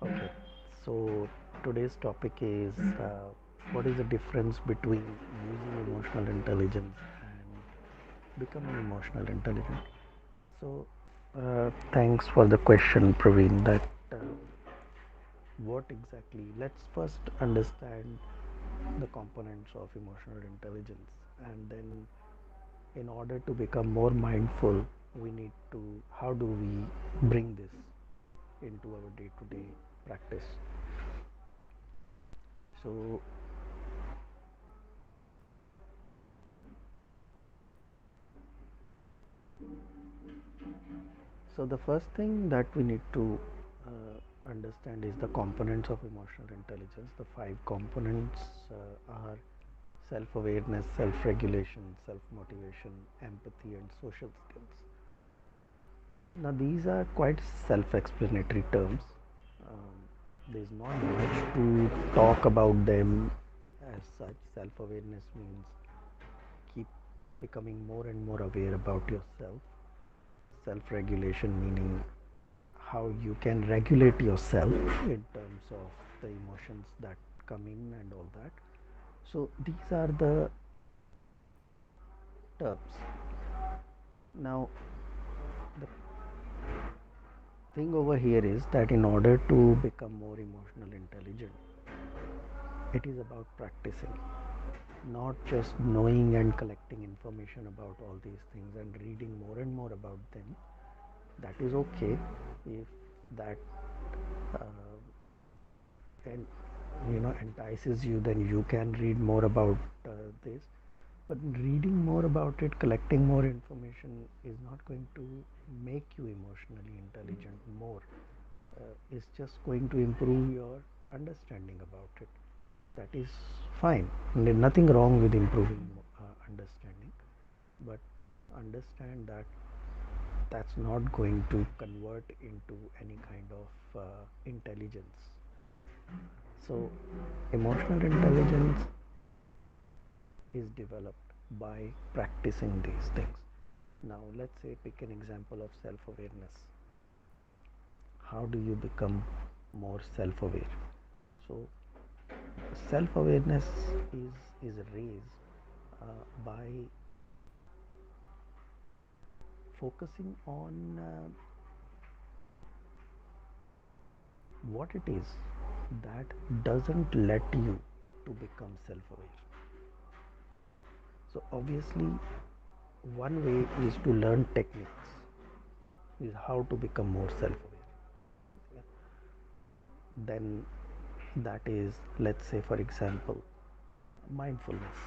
Okay, so today's topic is what is the difference between using emotional intelligence and becoming emotional intelligent? So, thanks for the question, Praveen. That what exactly? Let's first understand the components of emotional intelligence, and then, in order to become more mindful, we need to. How do we bring this into our day-to-day practice? So, So the first thing that we need to understand is the components of emotional intelligence. The five components are self-awareness, self-regulation, self-motivation, empathy, and social skills. Now these are quite self-explanatory terms. Um, there's not much to talk about them as such. Self-awareness means keep becoming more and more aware about yourself. Self-regulation meaning how you can regulate yourself in terms of the emotions that come in and all that. So these are the terms. Now the thing over here is that in order to become more emotional intelligent, it is about practicing, not just knowing and collecting information about all these things and reading more and more about them. That is okay if that uh, and entices you, then you can read more about this. But reading more about it, collecting more information is not going to make you emotionally intelligent more. It's just going to improve your understanding about it. That is fine. There's nothing wrong with improving understanding, but understand that that's not going to convert into any kind of intelligence. So, emotional intelligence is developed by practicing these things. Now, let's say pick an example of self awareness. How do you become more self aware? So, self awareness is raised by focusing on what it is that doesn't let you to become self aware. So, obviously, one way is to learn techniques, is how to become more self aware. Then that is, let's say, for example, mindfulness.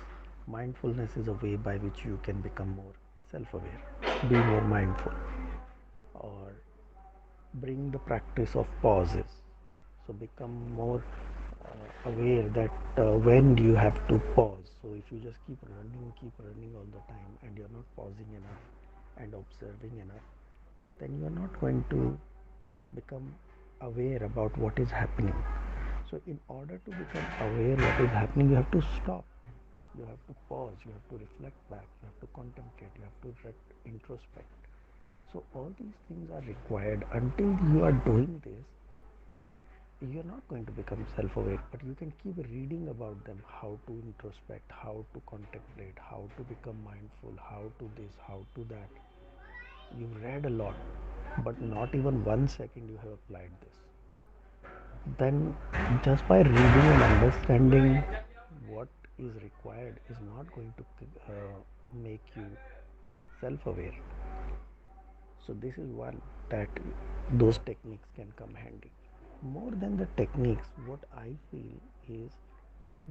Mindfulness is a way by which you can become more self aware, be more mindful, or bring the practice of pauses. So become more aware that when you have to pause. So if you just keep running all the time and you're not pausing enough and observing enough, then you're not going to become aware about what is happening. So in order to become aware what is happening, you have to stop. You have to pause. You have to reflect back. You have to contemplate. You have to introspect. So all these things are required. Until you are doing this, you're not going to become self-aware, but you can keep reading about them, how to introspect, how to contemplate, how to become mindful, how to this, how to that. You've read a lot, but not even 1 second you have applied this. Then just by reading and understanding what is required is not going to make you self-aware. So this is one that those techniques can come handy. More than the techniques, what I feel is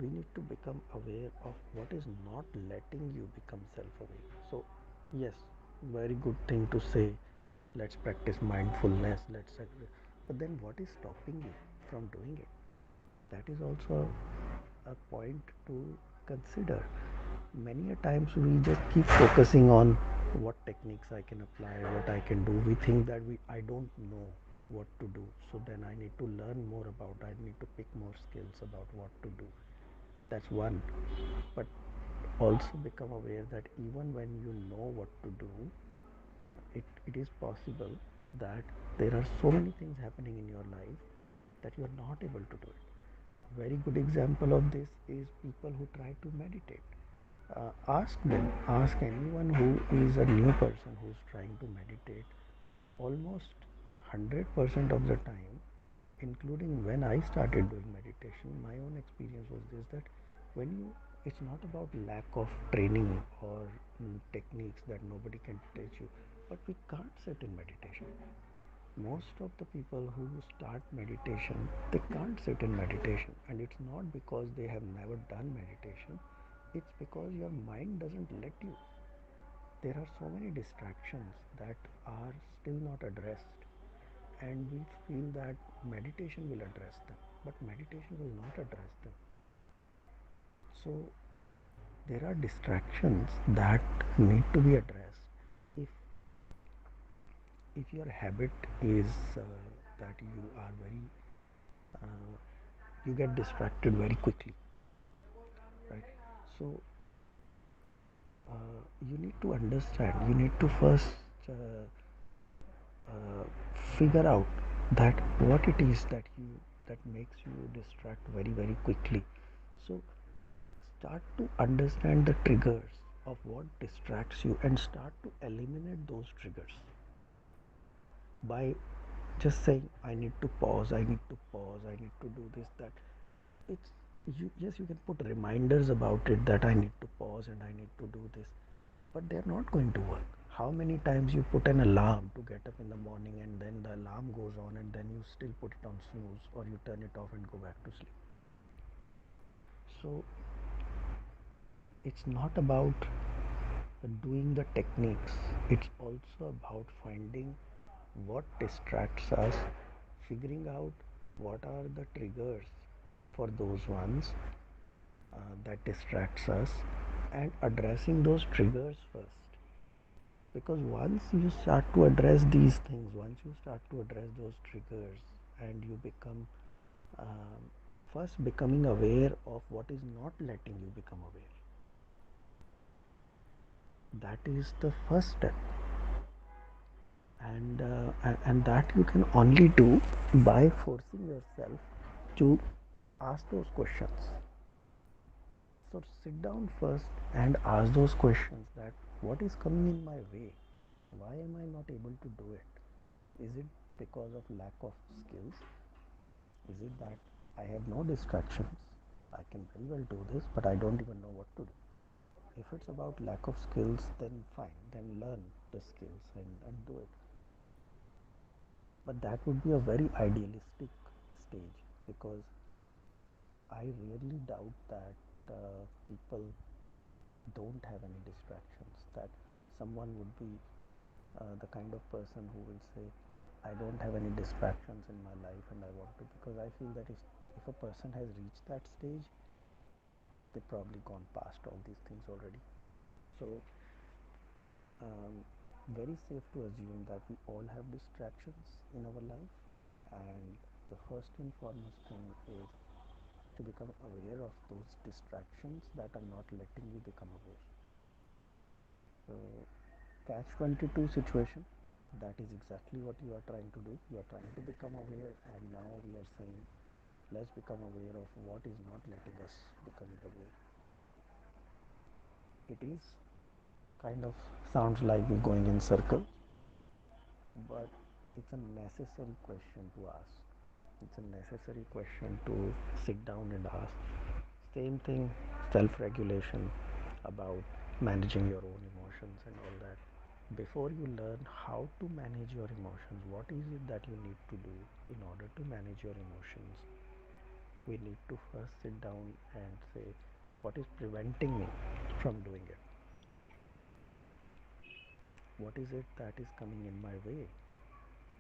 we need to become aware of what is not letting you become self-aware. So yes, very good thing to say, let's practice mindfulness, but then what is stopping you from doing it? That is also a point to consider. Many a times we just keep focusing on what techniques I can apply, what I can do. We think that I don't know what to do, so then I need to learn more about, I need to pick more skills about what to do. That's one. But also become aware that even when you know what to do, it is possible that there are so many things happening in your life that you are not able to do it. A very good example of this is people who try to meditate. Ask them, ask anyone who is a new person who's trying to meditate. Almost 100% of the time, including when I started doing meditation, my own experience was this, that when you, it's not about lack of training or techniques that nobody can teach you, but we can't sit in meditation. Most of the people who start meditation, they can't sit in meditation, and it's not because they have never done meditation, it's because your mind doesn't let you. There are so many distractions that are still not addressed, and we feel that meditation will address them, but meditation will not address them. So there are distractions that need to be addressed. If if your habit is that you are very uh, you get distracted very quickly, right? So you need to understand, you need to first uh, figure out that what it is that makes you distract very quickly. So start to understand the triggers of what distracts you and start to eliminate those triggers by just saying, I need to pause, I need to pause, I need to do this, that. It's you, yes, you can put reminders about it that I need to pause and I need to do this, but they're not going to work. How many times you put an alarm to get up in the morning and then the alarm goes on and then you still put it on snooze or you turn it off and go back to sleep? So it's not about doing the techniques, it's also about finding what distracts us, figuring out what are the triggers for those ones that distracts us, and addressing those triggers first. Because once you start to address these things, once you start to address those triggers, and you become um, first becoming aware of what is not letting you become aware, that is the first step. And that you can only do by forcing yourself to ask those questions. So sit down first and ask those questions, that what is coming in my way? Why am I not able to do it? Is it because of lack of skills? Is it that I have no distractions? I can very well do this, but I don't even know what to do. If it's about lack of skills, then fine, then learn the skills and do it. But that would be a very idealistic stage, because I really doubt that people don't have any distractions. That someone would be the kind of person who will say, I don't have any distractions in my life and I want to, because I feel that if a person has reached that stage, they've probably gone past all these things already. So, um, very safe to assume that we all have distractions in our life, and the first and foremost thing is to become aware of those distractions that are not letting you become aware. So, catch 22 situation, that is exactly what you are trying to do. You are trying to become aware, and now we are saying, let's become aware of what is not letting us becoming aware. It is kind of sounds like we're going in circles, but it's a necessary question to ask. It's a necessary question to sit down and ask. Same thing, self-regulation, about managing your own emotions and all that. Before you learn how to manage your emotions, what is it that you need to do in order to manage your emotions? We need to first sit down and say, what is preventing me from doing it? What is it that is coming in my way?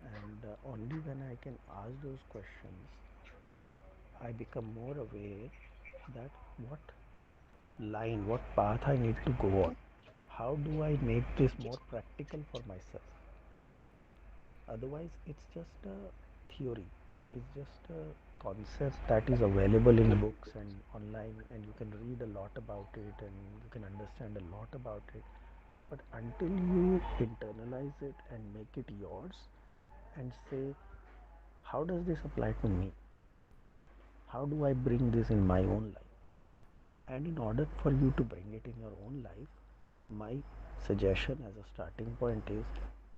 And only when I can ask those questions, I become more aware that what line, what path I need to go on. How do I make this more practical for myself? Otherwise, it's just a theory. It's just a concept that is available in books and online, and you can read a lot about it and you can understand a lot about it. But until you internalize it and make it yours, and say, how does this apply to me? How do I bring this in my own life? And in order for you to bring it in your own life, my suggestion as a starting point is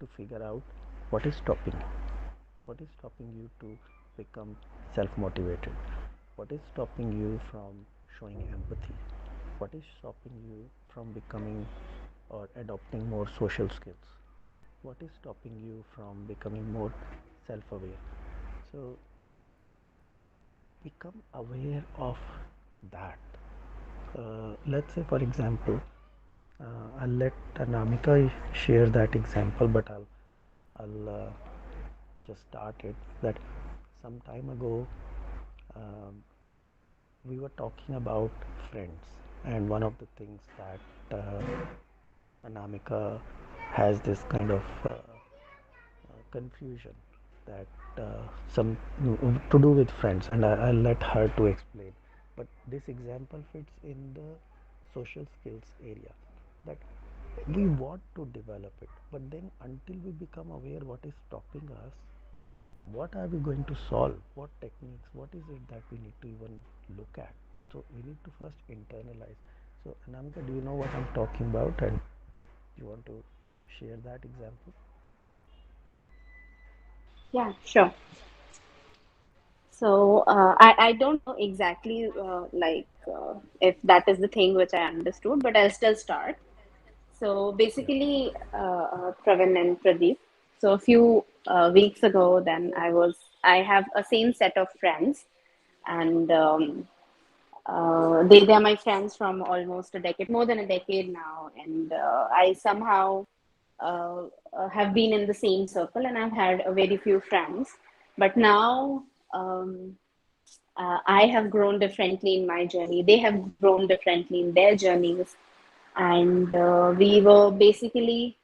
to figure out what is stopping you. What is stopping you to become self motivated? What is stopping you from showing empathy? What is stopping you from becoming or adopting more social skills? What is stopping you from becoming more self aware? So, become aware of that. Let's say, for example, I'll let Anamika share that example, but I'll just start it. That some time ago, um, we were talking about friends, and one of the things that Anamika has this kind of confusion that some to do with friends, and I'll let her to explain. But this example fits in the social skills area, that we want to develop it, but then until we become aware what is stopping us, what are we going to solve? What techniques? What is it that we need to even look at? So we need to first internalize. So Anamika, do you know what I'm talking about, and you want to share that example? Yeah, sure. So I don't know exactly if that is the thing which I understood, but I'll still start. So Yeah. basically, Pravin and Pradeep. So a few weeks ago, then I have a same set of friends, and they are my friends from almost a decade, more than a decade now, and I somehow uh, have been in the same circle, and I've had a very few friends. But now um, I have grown differently in my journey. They have grown differently in their journeys, and we were basically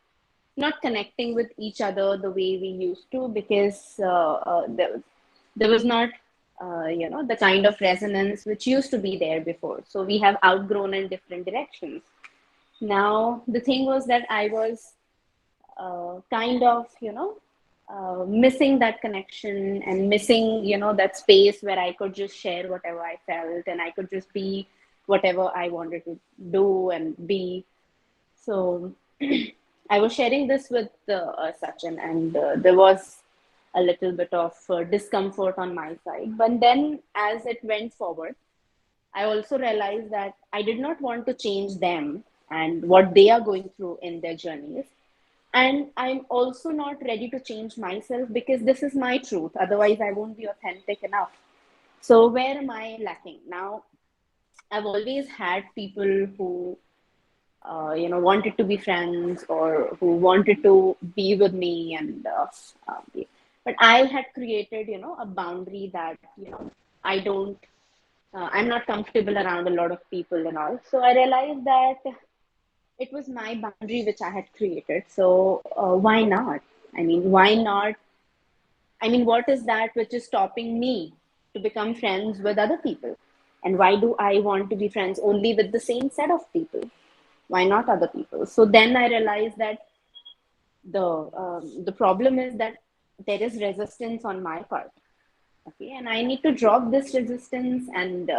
not connecting with each other the way we used to because there was not the kind of resonance which used to be there before. So we have outgrown in different directions. Now the thing was that I was kind of missing that connection and missing that space where I could just share whatever I felt and I could just be whatever I wanted to do and be. So I was sharing this with Sachin, and there was a little bit of discomfort on my side. But then, as it went forward, I also realized that I did not want to change them and what they are going through in their journeys. And I'm also not ready to change myself because this is my truth. Otherwise, I won't be authentic enough. So, where am I lacking? Now, I've always had people who wanted to be friends or who wanted to be with me but I had created a boundary that I don't I'm not comfortable around a lot of people and all. So I realized that it was my boundary which I had created. So why not? I mean, why not? I mean, what is that which is stopping me to become friends with other people? And why do I want to be friends only with the same set of people? Why not other people? So then I realized that the problem is that there is resistance on my part. Okay, and I need to drop this resistance, and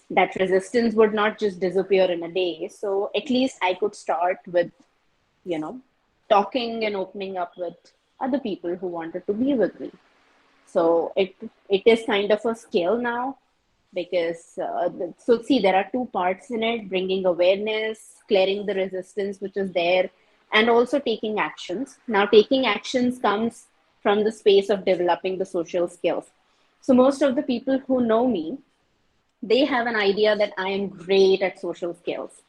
that resistance would not just disappear in a day. So at least I could start with you know talking and opening up with other people who wanted to be with me. So it is kind of a skill now because so see, there are two parts in it: bringing awareness, clearing the resistance which is there, and also taking actions. Now taking actions comes from the space of developing the social skills. So most of the people who know me, they have an idea that I am great at social skills,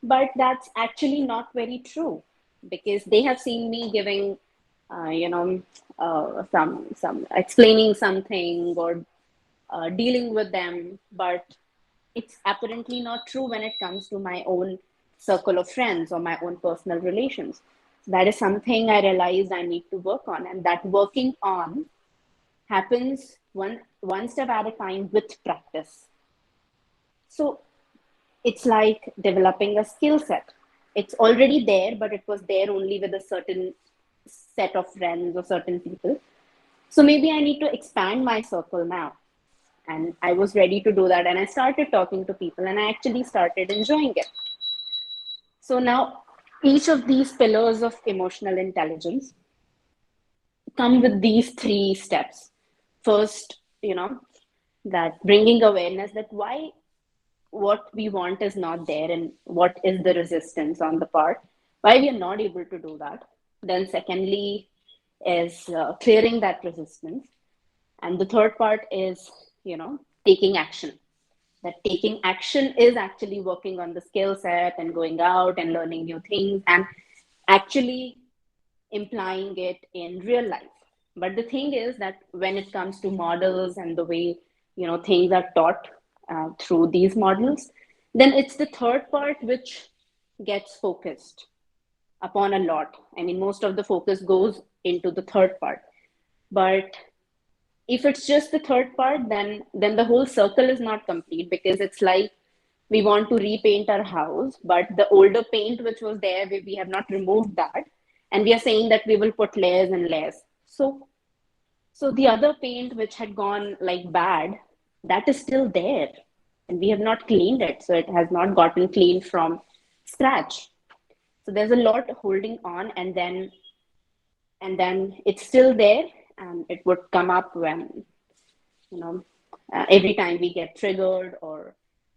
but that's actually not very true because they have seen me giving some explaining something or dealing with them, but it's apparently not true when it comes to my own circle of friends or my own personal relations. So that is something I realized I need to work on, and that working on happens one step at a time with practice. So it's like developing a skill set. It's already there, but it was there only with a certain set of friends or certain people. So maybe I need to expand my circle now. And I was ready to do that. And I started talking to people and I actually started enjoying it. So now each of these pillars of emotional intelligence come with these three steps. First, that bringing awareness that why what we want is not there and what is the resistance on the part, why we are not able to do that. Then, secondly, is clearing that resistance. And the third part is, taking action. That taking action is actually working on the skill set and going out and learning new things and actually implying it in real life. But the thing is that when it comes to models and the way things are taught through these models, then it's the third part which gets focused upon a lot. I mean, most of the focus goes into the third part. But if it's just the third part, then the whole circle is not complete, because it's like we want to repaint our house, but the older paint which was there, we have not removed that, and we are saying that we will put layers and layers. So the other paint which had gone like bad, that is still there, and we have not cleaned it, so it has not gotten cleaned from scratch. So there's a lot holding on, and then it's still there, and it would come up when you know every time we get triggered, or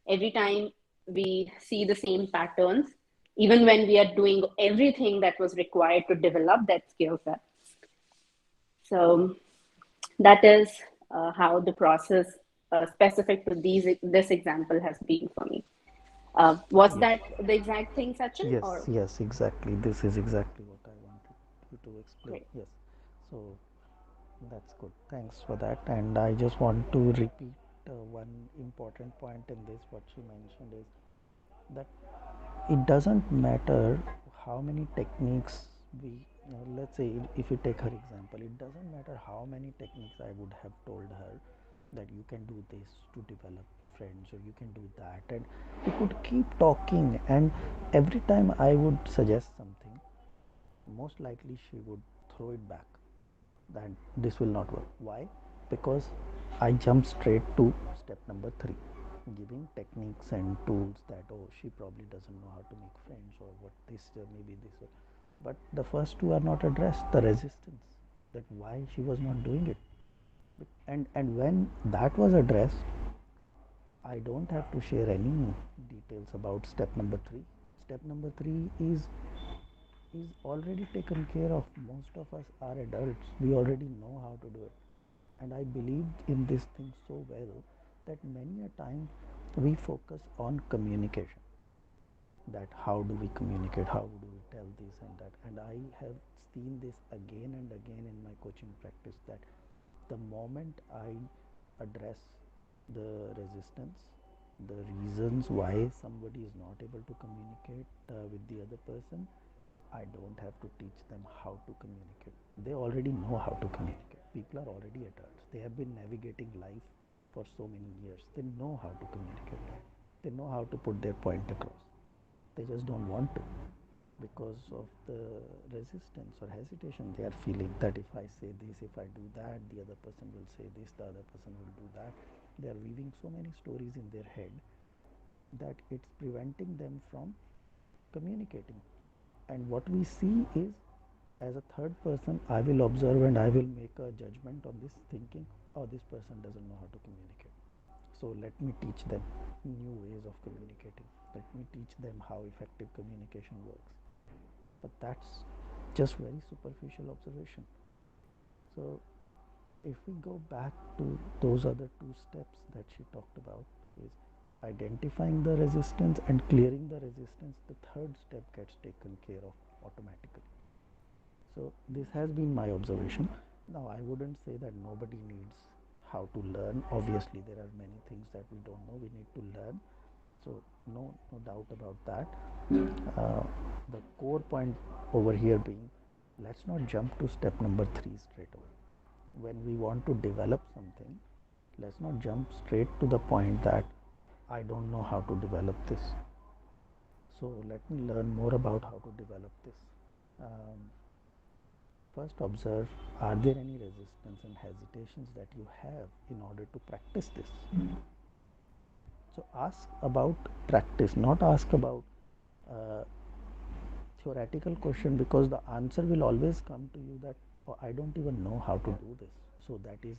every time we see the same patterns, even when we are doing everything that was required to develop that skill set. So that is how the process specific to this example has been for me. Was Yes. that the exact thing, Sachin, Yes, or? yes, exactly. This is exactly what I wanted you to explain. Great. Yes. So that's good. Thanks for that. And I just want to repeat one important point in this. What she mentioned is that it doesn't matter how many techniques we, let's say, if you take her example, it doesn't matter how many techniques I would have told her that you can do this to develop friends, or you can do that, and we could keep talking, and every time I would suggest something, most likely she would throw it back that this will not work. Why? Because I jump straight to step number 3, giving techniques and tools that, oh, she probably doesn't know how to make friends, or what this, maybe this. But the first two are not addressed, the resistance, that why she was not doing it. And when that was addressed, I don't have to share any details about step number 3. Step number 3 is already taken care of. Most of us are adults, we already know how to do it. And I believed in this thing so well that many a time we focus on communication, that how do we communicate, how do we tell this and that. And I have seen this again and again in my coaching practice, that the moment I address the resistance, the reasons why somebody is not able to communicate with the other person, I don't have to teach them how to communicate. They already know how to communicate. People are already adults. They have been navigating life for so many years. They know how to communicate. They know how to put their point across. They just don't want to, because of the resistance or hesitation they are feeling, that if I say this, if I do that, the other person will say this, the other person will do that. They are weaving so many stories in their head that it's preventing them from communicating. And what we see is, as a third person, I will observe and I will make a judgment on this, thinking, oh, this person doesn't know how to communicate, so let me teach them new ways of communicating, let me teach them how effective communication works. But that's just very superficial observation. So if we go back to those other two steps that she talked about, is identifying the resistance and clearing the resistance, the third step gets taken care of automatically. So this has been my observation. Now I wouldn't say that nobody needs how to learn. Obviously there are many things that we don't know, we need to learn. So no doubt about that. uh, the core point over here being, let's not jump to step number 3 straight away. When we want to develop something, let's not jump straight to the point that I don't know how to develop this, so let me learn more about how to develop this. um, First, observe, are there any resistance and hesitations that you have in order to practice this? So, ask about practice, not ask about uh, theoretical question, because the answer will always come to you that, oh, I don't even know how to do this. So that is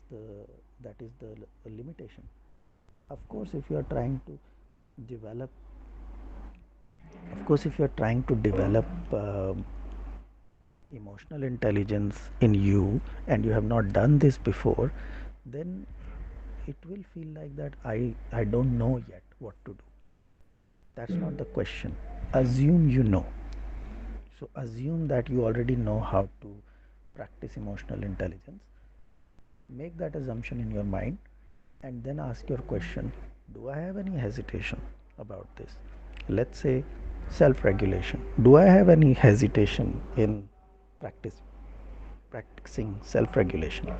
the limitation. Of course, if you are trying to develop, of course, if you are trying to develop emotional intelligence in you and you have not done this before, then it will feel like that I don't know yet what to do. That's not the question. Assume you know. So assume that you already know how to practice emotional intelligence. Make that assumption in your mind and then ask your question, do I have any hesitation about this? Let's say self regulation. Do I have any hesitation in practice practicing self regulation?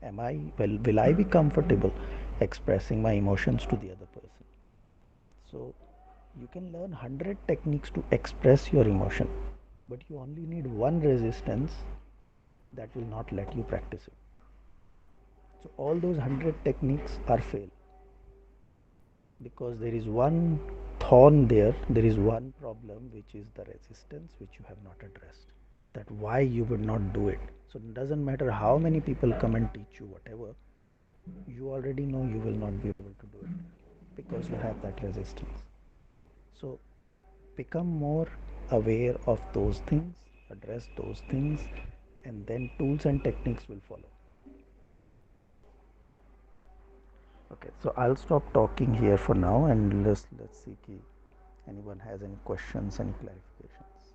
Am I will I be comfortable expressing my emotions to the other person? So you can learn 100 techniques to express your emotion, but you only need one resistance that will not let you practice it. So all those 100 techniques are fail, because there is one thorn there, there is one problem, which is the resistance which you have not addressed. That why you would not do it. So it doesn't matter how many people come and teach you whatever, you already know you will not be able to do it because you have that resistance. So become more aware of those things, address those things, and then tools and techniques will follow. Okay, so I'll stop talking here for now, and let's see if anyone has any questions, any clarifications.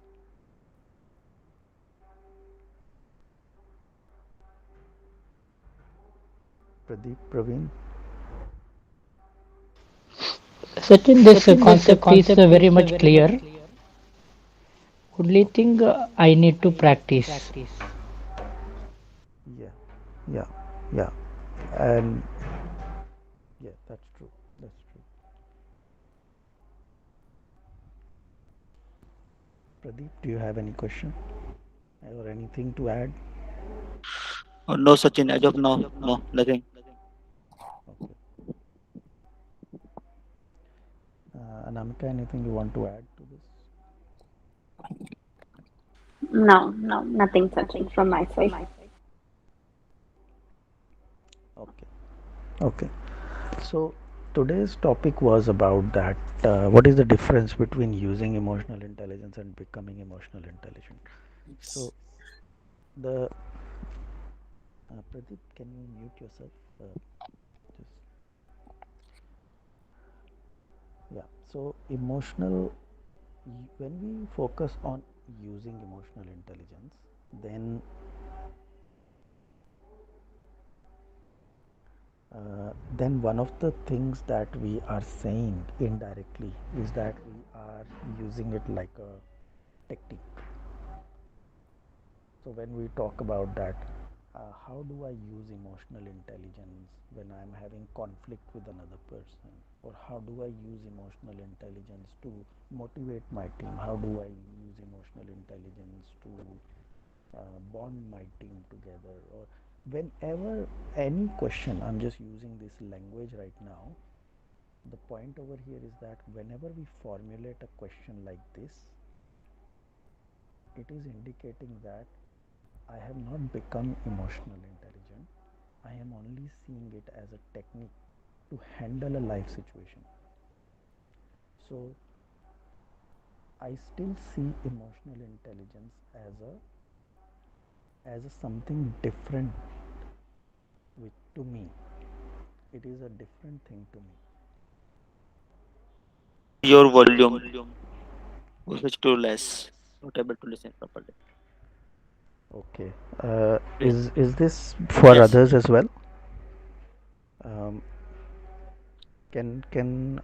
Pradeep, Praveen. Sachin, this concept is very much clear. Only thing I need to practice. Yeah, yeah, yeah, and yeah, that's true. That's true. Pradeep, do you have any question or anything to add? No, Sachin, as of now, no, nothing. Okay. Anamika, anything you want to add to this? No, no, nothing touching from my side. Okay. Okay. So today's topic was about that. What is the difference between using emotional intelligence and becoming emotional intelligent? So the Pradeep, can you mute yourself? Just yeah. So when we focus on using emotional intelligence, then one of the things that we are saying indirectly is that we are using it like a technique. So when we talk about that, how do I use emotional intelligence when I'm having conflict with another person? Or how do I use emotional intelligence to motivate my team? How do I use emotional intelligence to bond my team together? Or whenever any question, I'm just using this language right now. The point over here is that whenever we formulate a question like this, it is indicating that I have not become emotional intelligent. I am only seeing it as a technique to handle a life situation. So I still see emotional intelligence as a something different with to me. It is a different thing to me. Your volume was much too less. Not able to listen properly. Okay. Please. Is this for Yes. others as well? Um, can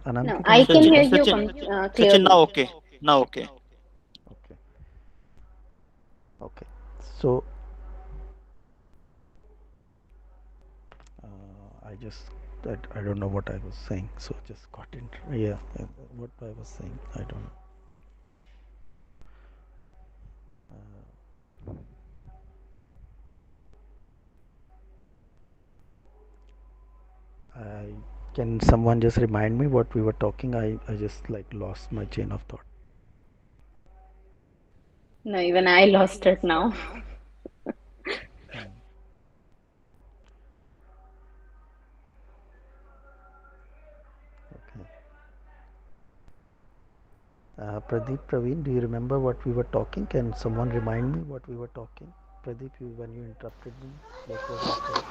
No, Anamika, can I you can please Sachin, hear talk? you Sachin, Sachin, clearly. now okay. Now okay. Okay. Okay. So I just that I don't know what I was saying, so just got in. Yeah, what I was saying, I don't know. Uh, Can someone just remind me what we were talking? I just like lost my chain of thought. No, even I lost it now. Okay. Pradeep, Praveen, do you remember what we were talking? Can someone remind me what we were talking? Pradeep, when you interrupted me, what was our topic?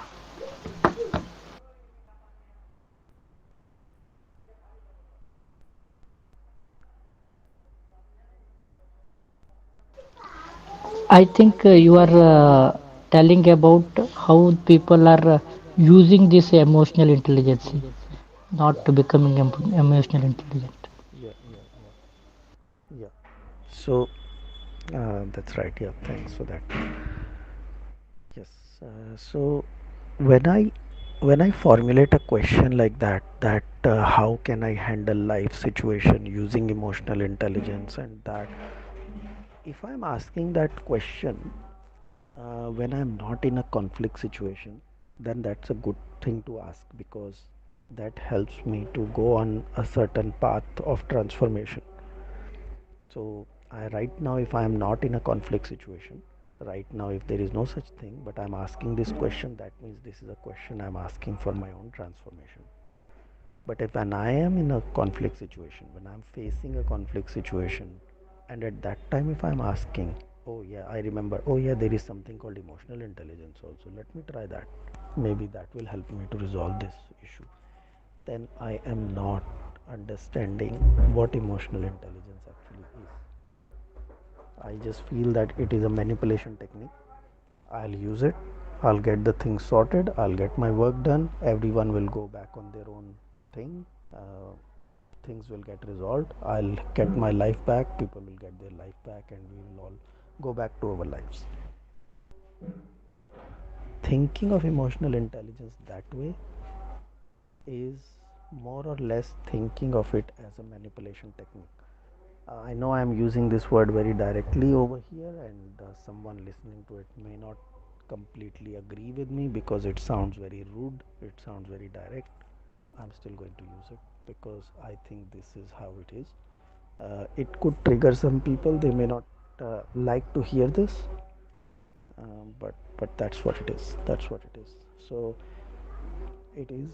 I think you are telling about how people are using this emotional intelligence, not Yeah, to becoming emotional intelligent. yeah, yeah, yeah. Yeah. So that's right. Yeah, thanks for that. Yes. So when I when I formulate a question like that how can I handle life situation using emotional intelligence, and that if I'm asking that question when I'm not in a conflict situation, then that's a good thing to ask, because that helps me to go on a certain path of transformation. So right now, if I am not in a conflict situation, right now, if there is no such thing, but I'm asking this question, that means this is a question I'm asking for my own transformation. But if when I am in a conflict situation, when I'm facing a conflict situation, and at that time, if I'm asking, oh yeah, I remember, oh yeah, there is something called emotional intelligence also. Let me try that. Maybe that will help me to resolve this issue. Then I am not understanding what emotional intelligence actually is. I just feel that it is a manipulation technique. I'll use it. I'll get the things sorted. I'll get my work done. Everyone will go back on their own thing. Uh, things will get resolved. I'll get my life back. People will get their life back, and we will all go back to our lives. Thinking of emotional intelligence that way is more or less thinking of it as a manipulation technique. I know I am using this word very directly over here, and someone listening to it may not completely agree with me because it sounds very rude, it sounds very direct. I'm still going to use it because I think this is how it is. It could trigger some people, they may not like to hear this, but that's what it is. That's what it is. So it is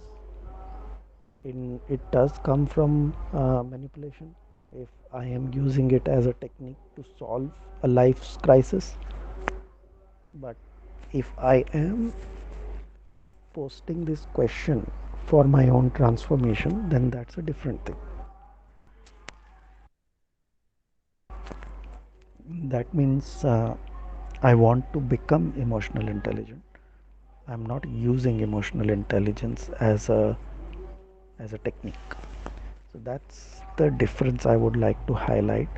it does come from manipulation if I am using it as a technique to solve a life's crisis. But if I am posting this question for my own transformation, then that's a different thing. That means I want to become emotional intelligent. I'm not using emotional intelligence as a technique. So that's the difference I would like to highlight,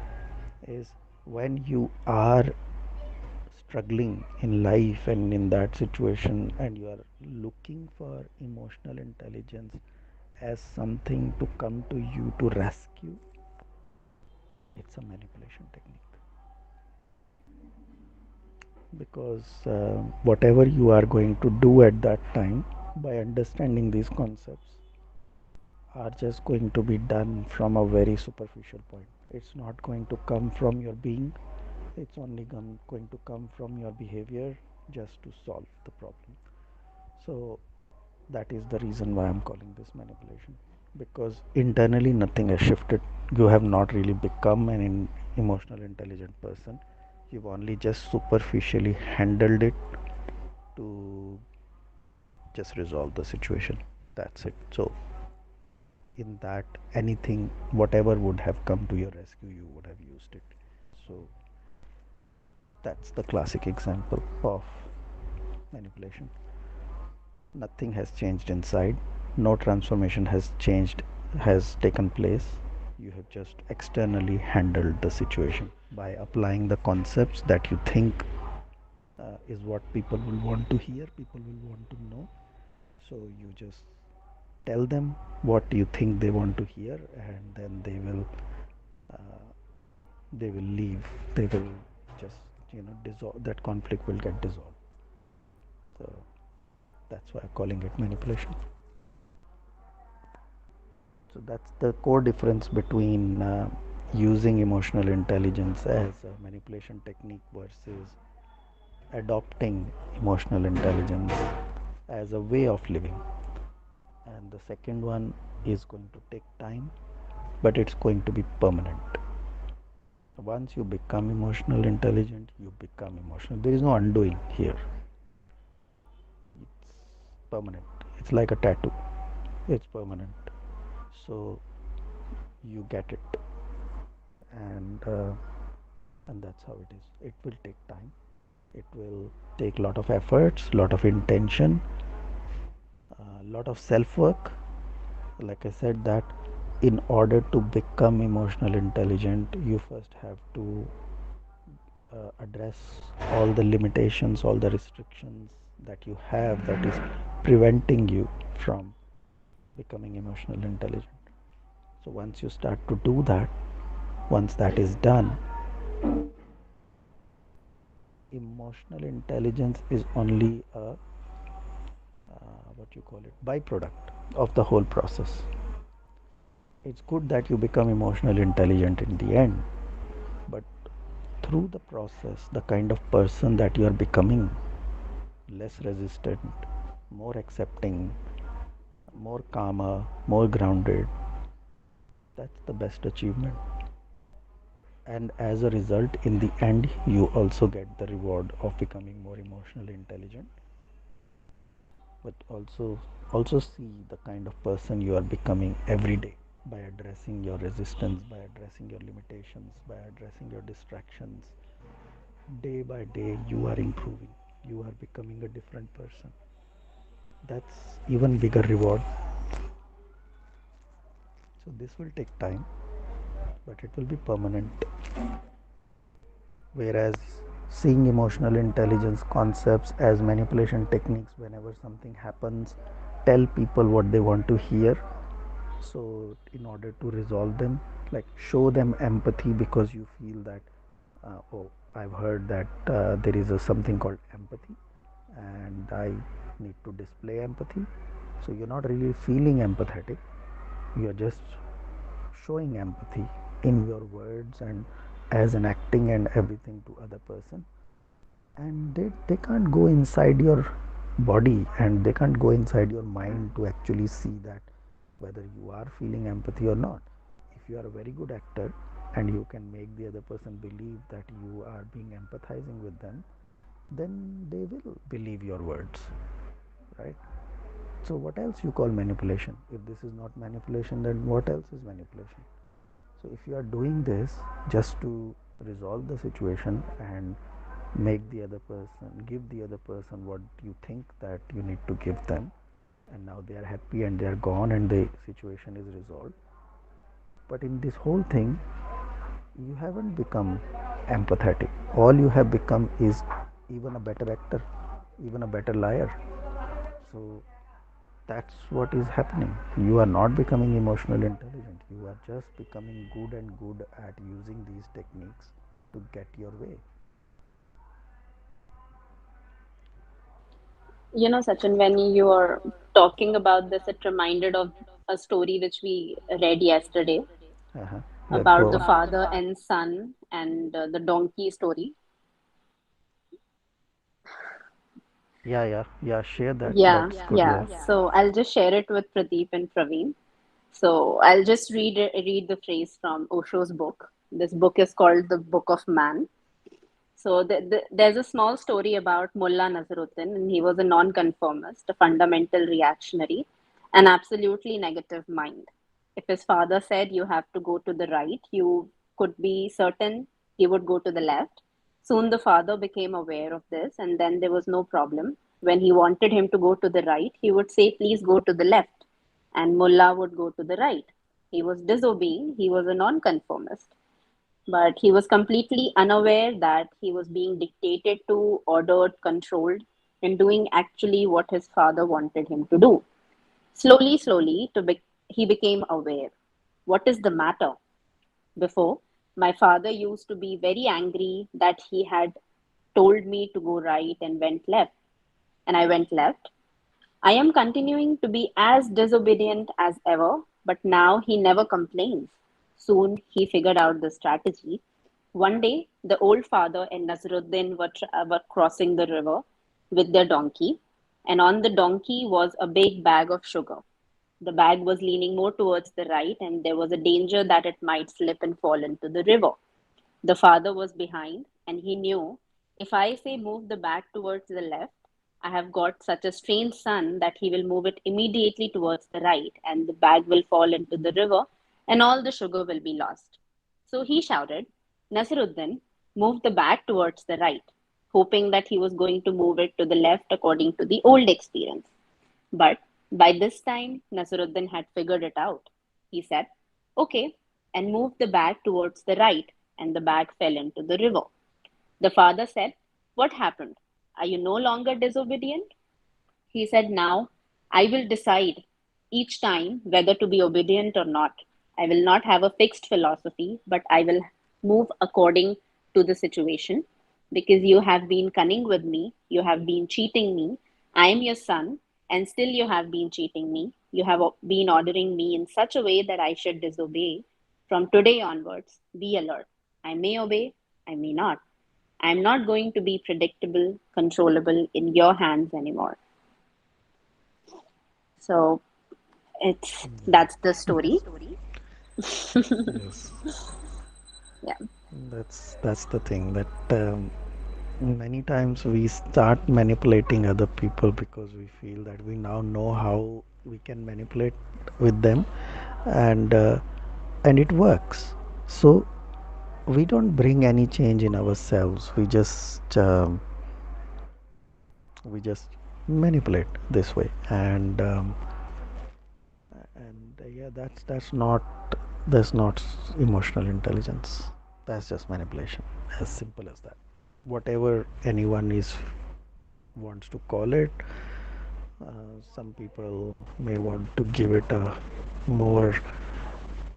is when you are struggling in life and in that situation, and you are looking for emotional intelligence as something to come to you to rescue, it's a manipulation technique. Because whatever you are going to do at that time, by understanding these concepts, are just going to be done from a very superficial point. It's not going to come from your being, it's only going to come from your behavior just to solve the problem. So that is the reason why I'm calling this manipulation, because internally nothing has shifted. You have not really become an emotional intelligent person. You've only just superficially handled it to just resolve the situation. That's it. So in that, anything, whatever would have come to your rescue, you would have used it. So that's the classic example of manipulation. Nothing has changed inside, no transformation has taken place. You have just externally handled the situation by applying the concepts that you think is what people will want to hear, people will want to know. So you just tell them what you think they want to hear, and then uh, they will leave. They will just dissolve. That conflict will get dissolved. So that's why I'm calling it manipulation. So that's the core difference between using emotional intelligence as a manipulation technique versus adopting emotional intelligence as a way of living. And the second one is going to take time, but it's going to be permanent. Once you become emotional intelligent, you become emotional. There is no undoing here. It's permanent. It's like a tattoo. It's permanent. So you get it, and uh, and that's how it is. It will take time. It will take a lot of efforts, lot of intention, a lot of self work. Like I said, that in order to become emotional intelligent, you first have to address all the limitations, all the restrictions that you have that is preventing you from becoming emotional intelligent. So once you start to do that, once that is done, emotional intelligence is only a what you call it byproduct of the whole process. It's good that you become emotionally intelligent in the end, but through the process, the kind of person that you are becoming, less resistant, more accepting, more calmer, more grounded, that's the best achievement. And as a result, in the end, you also get the reward of becoming more emotionally intelligent, but also see the kind of person you are becoming every day by addressing your resistance, by addressing your limitations, by addressing your distractions. Day by day you are improving, you are becoming a different person. That's even bigger reward. So this will take time, but it will be permanent. Whereas seeing emotional intelligence concepts as manipulation techniques, whenever something happens, tell people what they want to hear. So in order to resolve them, like show them empathy because you feel that oh, I've heard that there is a something called empathy and I need to display empathy. So you're not really feeling empathetic, you're just showing empathy in your words and as an acting and everything to other person. And they can't go inside your body and they can't go inside your mind to actually see that whether you are feeling empathy or not. If you are a very good actor and you can make the other person believe that you are being empathizing with them, then they will believe your words, right? So what else you call manipulation? If this is not manipulation, then what else is manipulation? So if you are doing this just to resolve the situation and make the other person, give the other person what you think that you need to give them, and now they are happy and they are gone and the situation is resolved. But in this whole thing, you haven't become empathetic. All you have become is even a better actor, even a better liar. So that's what is happening. You are not becoming emotional intelligent, you are just becoming good and good at using these techniques to get your way. You know, Sachin, when you are talking about this, it reminded of a story which we read yesterday Uh-huh. Yeah, about go the on. father and son and the donkey story. Yeah, share that. Yeah, That's good. yeah. So I'll just share it with Pradeep and Praveen. So I'll just read the phrase from Osho's book. This book is called The Book of Man. So there's a small story about Mullah Nazaruddin, and he was a nonconformist, a fundamental reactionary, an absolutely negative mind. If his father said you have to go to the right, you could be certain he would go to the left. Soon the father became aware of this, and then there was no problem. When he wanted him to go to the right, he would say, "Please go to the left," and Mullah would go to the right. He was disobeying, he was a nonconformist, but he was completely unaware that he was being dictated to, ordered, controlled, and doing actually what his father wanted him to do. Slowly, slowly, he became aware. What is the matter? Before, my father used to be very angry that he had told me to go right and went left, and I went left. I am continuing to be as disobedient as ever. but now he never complains. Soon he figured out the strategy. One day, the old father and Nasruddin were crossing the river with their donkey, and on the donkey was a big bag of sugar. The bag was leaning more towards the right, and there was a danger that it might slip and fall into the river. The father was behind, and he knew, if I say move the bag towards the left, I have got such a strange son that he will move it immediately towards the right, and the bag will fall into the river, and all the sugar will be lost. So he shouted, Nasiruddin, move the bag towards the right, hoping that he was going to move it to the left according to the old experience. But by this time, Nasiruddin had figured it out. He said, okay, and moved the bag towards the right, and the bag fell into the river. The father said, what happened? Are you no longer disobedient? He said, now I will decide each time whether to be obedient or not. I will not have a fixed philosophy, but I will move according to the situation because you have been cunning with me, you have been cheating me. I am your son, and still you have been cheating me. You have been ordering me in such a way that I should disobey. From today onwards, be alert. I may obey, I may not. I am not going to be predictable, controllable in your hands anymore. So that's the story. Yes, Yeah. that's the thing that many times we start manipulating other people because we feel that we now know how we can manipulate with them, and it works. So we don't bring any change in ourselves. We just manipulate this way, and yeah, that's not emotional intelligence. That's just manipulation, as simple as that. Whatever anyone is wants to call it. Some people may want to give it a more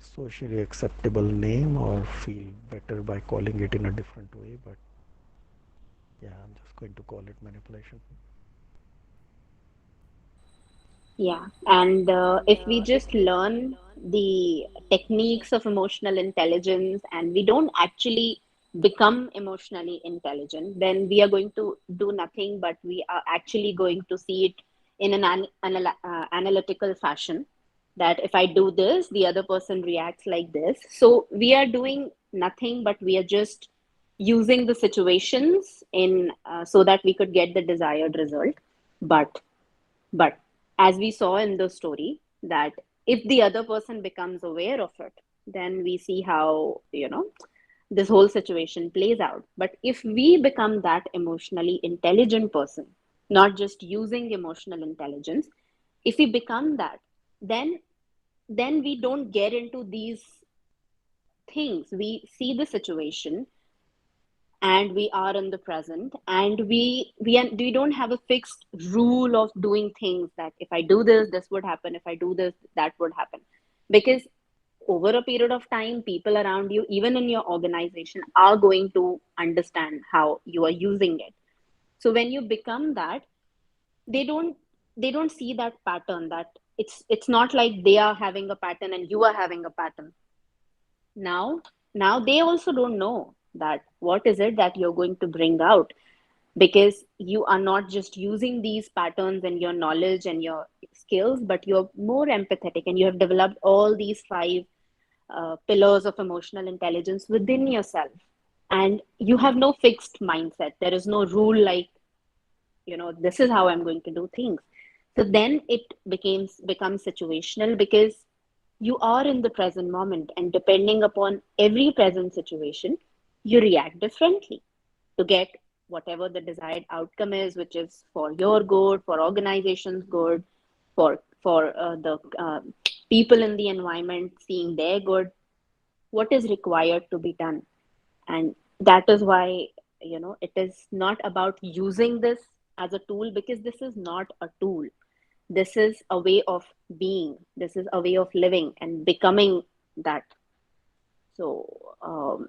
socially acceptable name or feel better by calling it in a different way, but yeah, I'm just going to call it manipulation. Yeah. And if we just learn the techniques of emotional intelligence and we don't actually become emotionally intelligent, then we are going to do nothing, but we are actually going to see it in an analytical fashion. That if I do this, the other person reacts like this. So we are doing nothing, but we are just using the situations in so that we could get the desired result. But but as we saw in the story, that if the other person becomes aware of it, then we see how, this whole situation plays out. But if we become that emotionally intelligent person, not just using emotional intelligence, if we become that, then we don't get into these things. We see the situation and we are in the present, and we don't have a fixed rule of doing things that if I do this, this would happen, if I do this, that would happen. Because over a period of time, people around you, even in your organization, are going to understand how you are using it. So when you become that, they don't see that pattern, that it's not like they are having a pattern and you are having a pattern. Now they also don't know that what is it that you're going to bring out, because you are not just using these patterns and your knowledge and your skills, but you're more empathetic, and you have developed all these five pillars of emotional intelligence within yourself. And you have no fixed mindset. There is no rule like, this is how I'm going to do things. So then it becomes situational, because you are in the present moment, and depending upon every present situation, you react differently to get whatever the desired outcome is, which is for your good, for organization's good, for the people in the environment seeing their good, what is required to be done. And that is why, it is not about using this as a tool, because this is not a tool. This is a way of being, this is a way of living and becoming that. So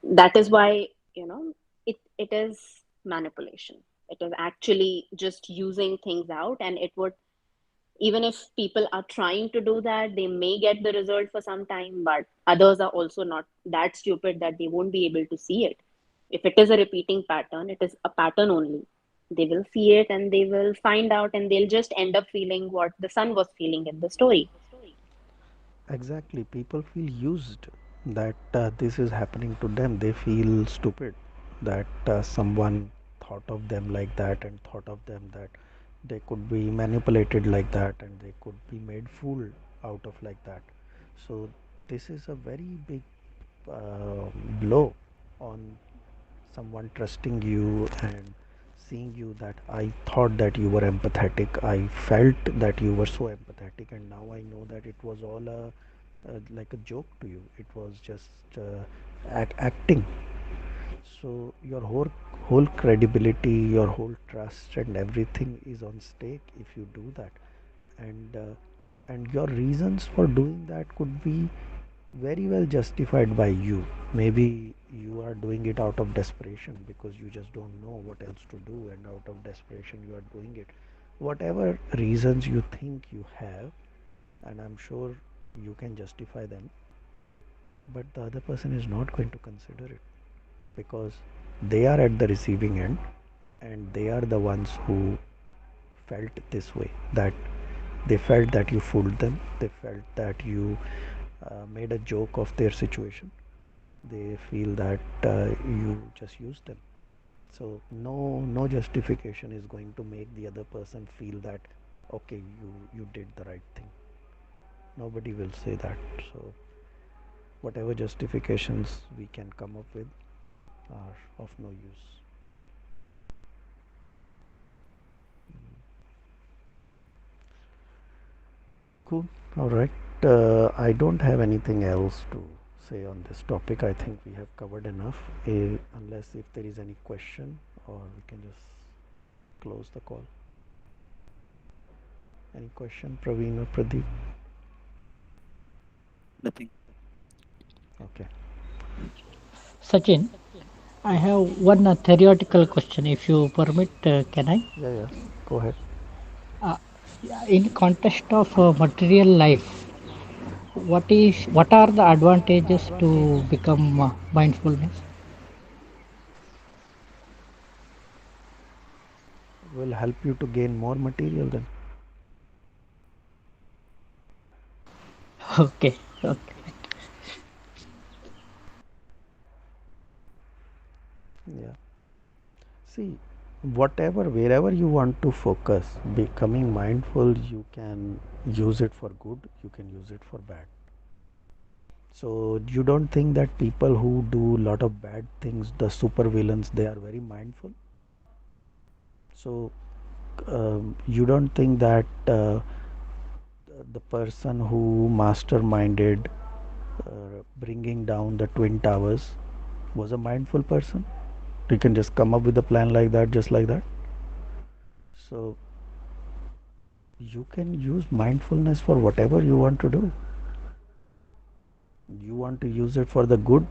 that is why, it is manipulation. It is actually just using things out, and it would Even if people are trying to do that, they may get the result for some time, but others are also not that stupid that they won't be able to see it. If it is a repeating pattern, it is a pattern only. They will see it and they will find out, and they'll just end up feeling what the son was feeling in the story. Exactly, people feel used that this is happening to them. They feel stupid that someone thought of them like that and thought of them that they could be manipulated like that and they could be made fool out of like that. So this is a very big uh, blow on someone trusting you and seeing you that I thought that you were empathetic. I felt that you were so empathetic, and now I know that it was all like a joke to you. It was just acting. So your whole credibility, your whole trust, and everything is on stake if you do that. And your reasons for doing that could be very well justified by you. Maybe you are doing it out of desperation because you just don't know what else to do, and out of desperation you are doing it. Whatever reasons you think you have, and I'm sure you can justify them, but the other person is not going to consider it because they are at the receiving end and they are the ones who felt this way, that they felt that you fooled them, they felt that you made a joke of their situation, they feel that you just used them. So no justification is going to make the other person feel that okay, you did the right thing. Nobody will say that. So whatever justifications we can come up with are of no use. Cool. All right. I don't have anything else to say on this topic. I think we have covered enough. Unless if there is any question, or we can just close the call. Any question, Praveen or Pradeep? Nothing. Okay. Sachin, I have one theoretical question, if you permit. Can I? Yeah, yeah. Go ahead. Uh, in context of material life, what are the advantages to become mindfulness? Will help you to gain more material then. Okay, okay. Yeah. See, wherever you want to focus, becoming mindful, you can use it for good, you can use it for bad. So you don't think that people who do a lot of bad things, the super villains, they are very mindful? So you don't think that the person who masterminded bringing down the twin towers was a mindful person? You can just come up with a plan like that, just like that. So you can use mindfulness for whatever you want to do. You want to use it for the good,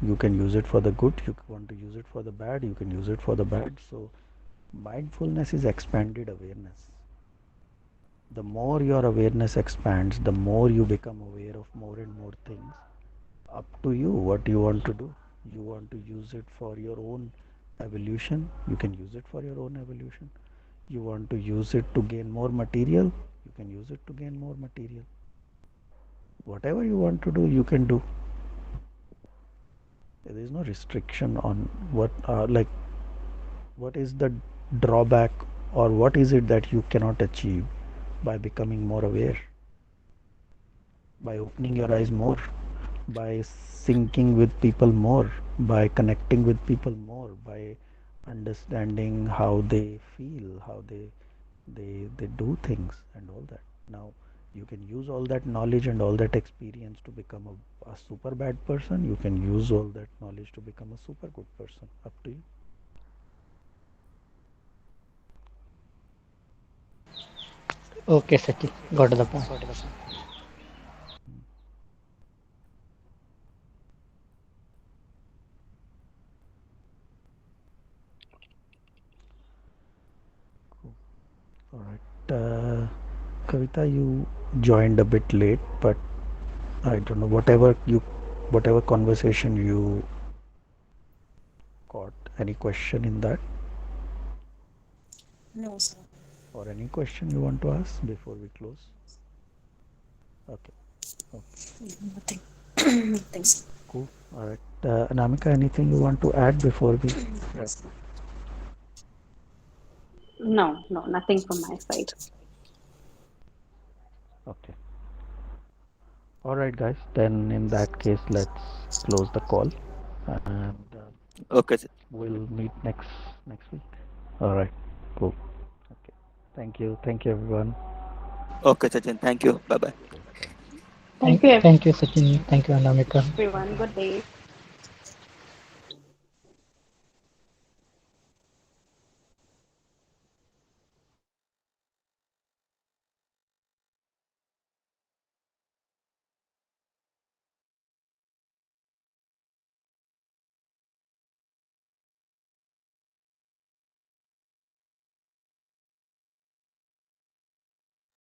you can use it for the good. You want to use it for the bad, you can use it for the bad. So mindfulness is expanded awareness. The more your awareness expands, the more you become aware of more and more things. Up to you what you want to do. You want to use it for your own evolution, you can use it for your own evolution. You want to use it to gain more material, you can use it to gain more material. Whatever you want to do, you can do. There is no restriction on what is the drawback, or what is it that you cannot achieve by becoming more aware, by opening your eyes more, by syncing with people more, by connecting with people more, by understanding how they feel, how they do things and all that. Now you can use all that knowledge and all that experience to become a super bad person, you can use all that knowledge to become a super good person. Up to you. Okay, Sachin, got the point. Cool. All right. Kavita, you joined a bit late, but I don't know, whatever conversation you caught, any question in that, No, sir. or any question you want to ask before we close? Okay, Nothing. Nothing, sir. cool. All right. Anamika, anything you want to add before we wrap? No, no, nothing from my side. Okay. All right, guys. Then in that case, let's close the call, and Okay, sir. we'll meet next week. All right. Cool. Okay. Thank you. Thank you, everyone. Okay, Sachin. Thank you. Bye bye. Thank you, Thank you, Sachin. Thank you, Anamika. everyone. Good day.